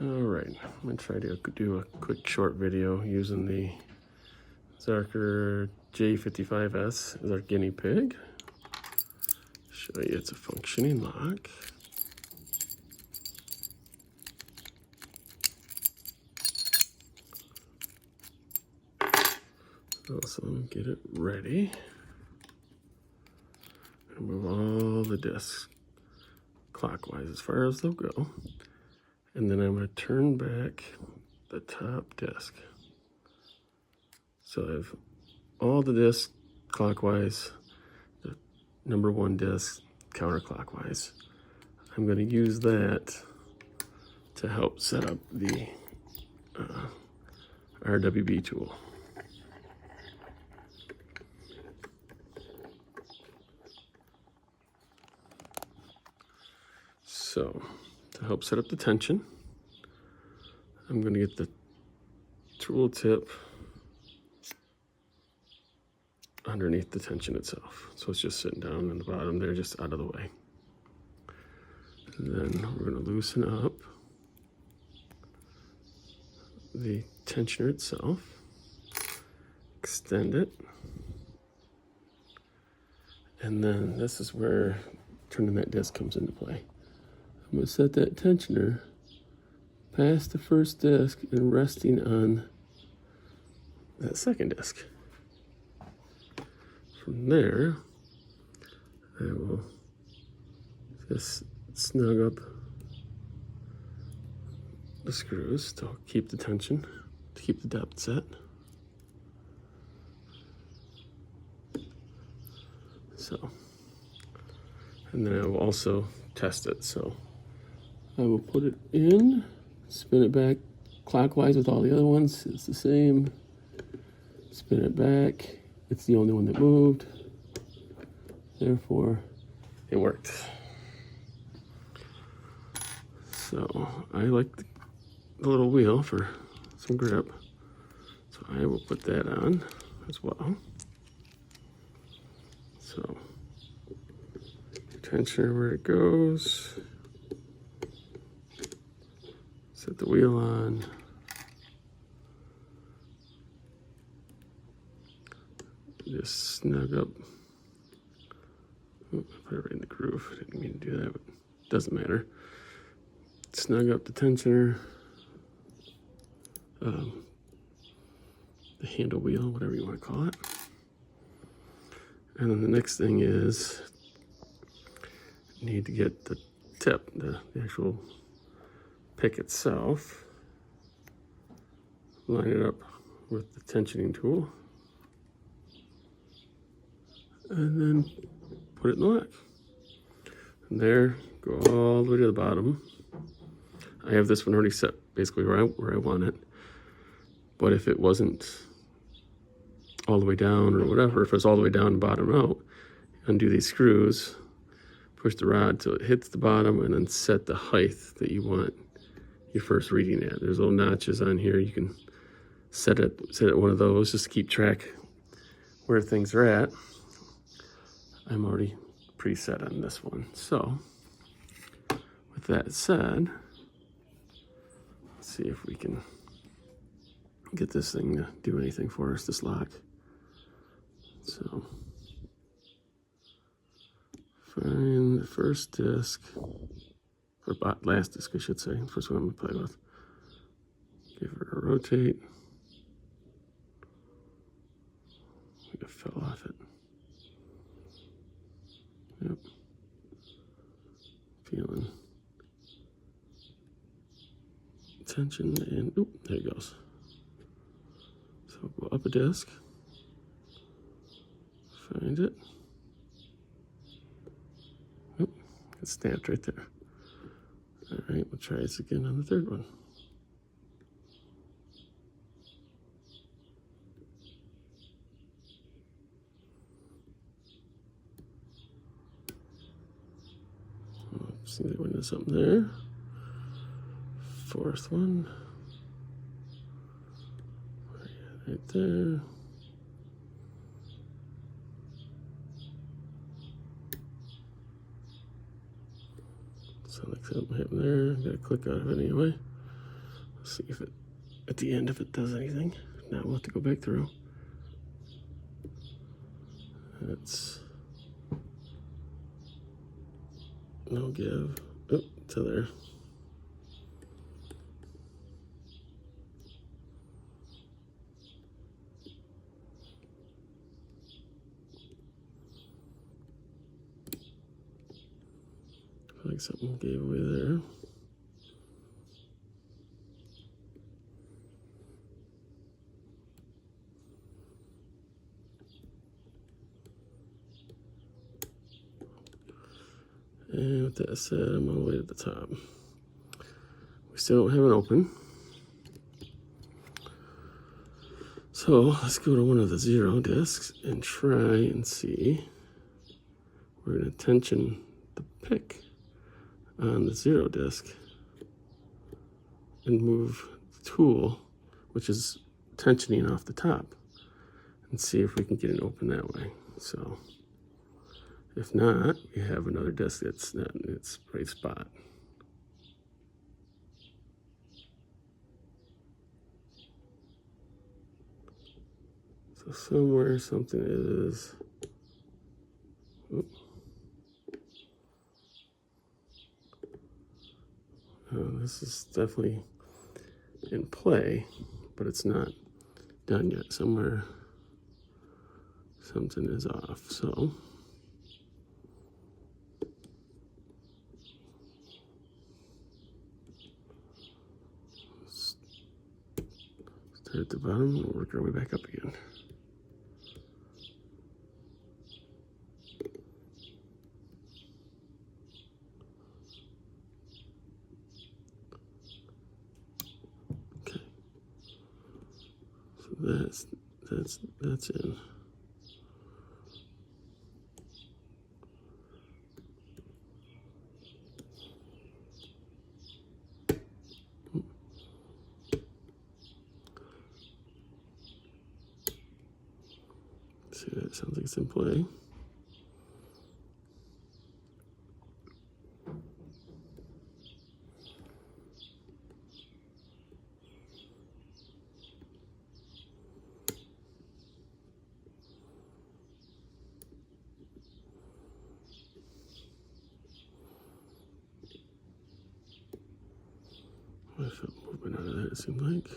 Alright, I'm going to try to do a quick short video using the Zarker J55S as our guinea pig. Show you it's a functioning lock. Also get it ready. And move all the discs clockwise as far as they'll go. And then I'm going to turn back the top disc. So I have all the discs clockwise, the number one disc counterclockwise. I'm going to use that to help set up the RWB tool. So to help set up the tension, I'm going to get the tool tip underneath the tension itself. So it's just sitting down on the bottom there, just out of the way. And then we're going to loosen up the tensioner itself, extend it, and then this is where turning that disc comes into play. I'm going to set that tensioner past the first disc and resting on that second disc. From there, I will just snug up the screws to keep the tension, to keep the depth set. So, and then I will also test it. So I will put it in, spin it back clockwise with all the other ones. It's the same. Spin it back. It's the only one that moved. Therefore, it worked. So I like the little wheel for some grip. So I will put that on as well. So tensioner where it goes. Set the wheel on. Just snug up. Oh, put it right in the groove. I didn't mean to do that, but it doesn't matter. Snug up the tensioner. The handle wheel, whatever you want to call it. And then the next thing is you need to get the tip, the actual pick itself. Line it up with the tensioning tool. And then put it in the lock. From there, go all the way to the bottom. I have this one already set basically where I want it. But if it wasn't all the way down or whatever, if it was all the way down and bottom out, undo these screws, push the rod till it hits the bottom, and then set the height that you want your first reading at. There's little notches on here. You can set it one of those just to keep track where things are at. I'm already preset on this one. So with that said, let's see if we can get this thing to do anything for us, this lock. So find the first disc, or last disc I should say, first one I'm gonna play with. Give her a rotate. It fell off it. Yep. Feeling tension and oop, there it goes. So go up a disc, find it. Oop, it's stamped right there. All right, we'll try this again on the third one. See, they went into something there. Fourth one. Right there. So like something happened there. Gotta click out of it anyway. See if it, at the end, if it does anything. Now we'll have to go back through. That's no give. Oh, to there. I feel like something gave away there. And with that said, I'm all the way at the top. We still don't have an open. So let's go to one of the 0 discs and try and see. We're going to tension the pick on the 0 disc and move the tool, which is tensioning off the top, and see if we can get it open that way. So if not, we have another disc that's not in its right spot. So somewhere something is. This is definitely in play, but it's not done yet. Somewhere something is off. So start at the bottom and work our way back up again. That's in. See, that sounds like it's in play. I felt movement out of that, it seemed like.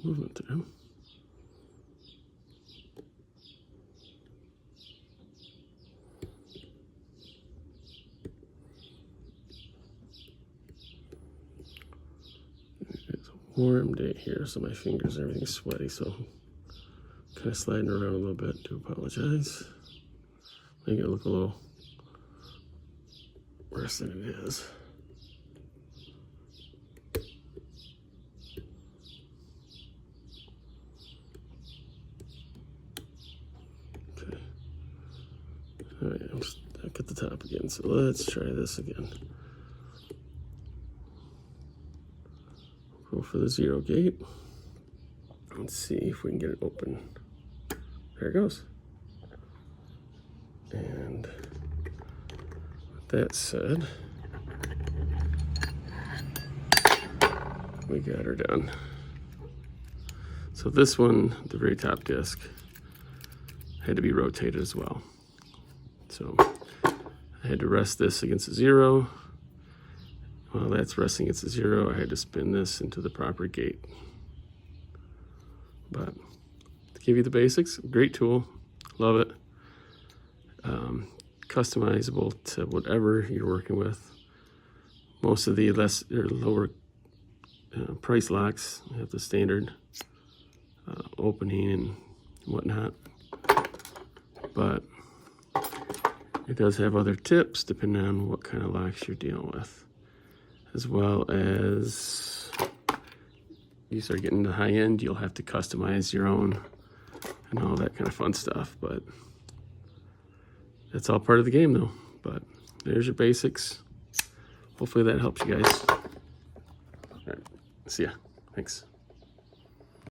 Movement there. It's a warm day here, so my fingers and everything's sweaty, so I'm kind of sliding around a little bit. Do apologize. I think it look a little worse than it is. All right, I'm stuck at the top again, so let's try this again. Go for the 0 gate. Let's see if we can get it open. There it goes. And with that said, we got her done. So this one, the very top disc, had to be rotated as well. So I had to rest this against a 0. While that's resting against a 0, I had to spin this into the proper gate. But to give you the basics, great tool, love it. Customizable to whatever you're working with. Most of the lower price locks have the standard opening and whatnot, but it does have other tips depending on what kind of locks you're dealing with, as well as you start getting to the high end, you'll have to customize your own and all that kind of fun stuff. But that's all part of the game though. But there's your basics. Hopefully that helps you guys. All right, see ya. Thanks.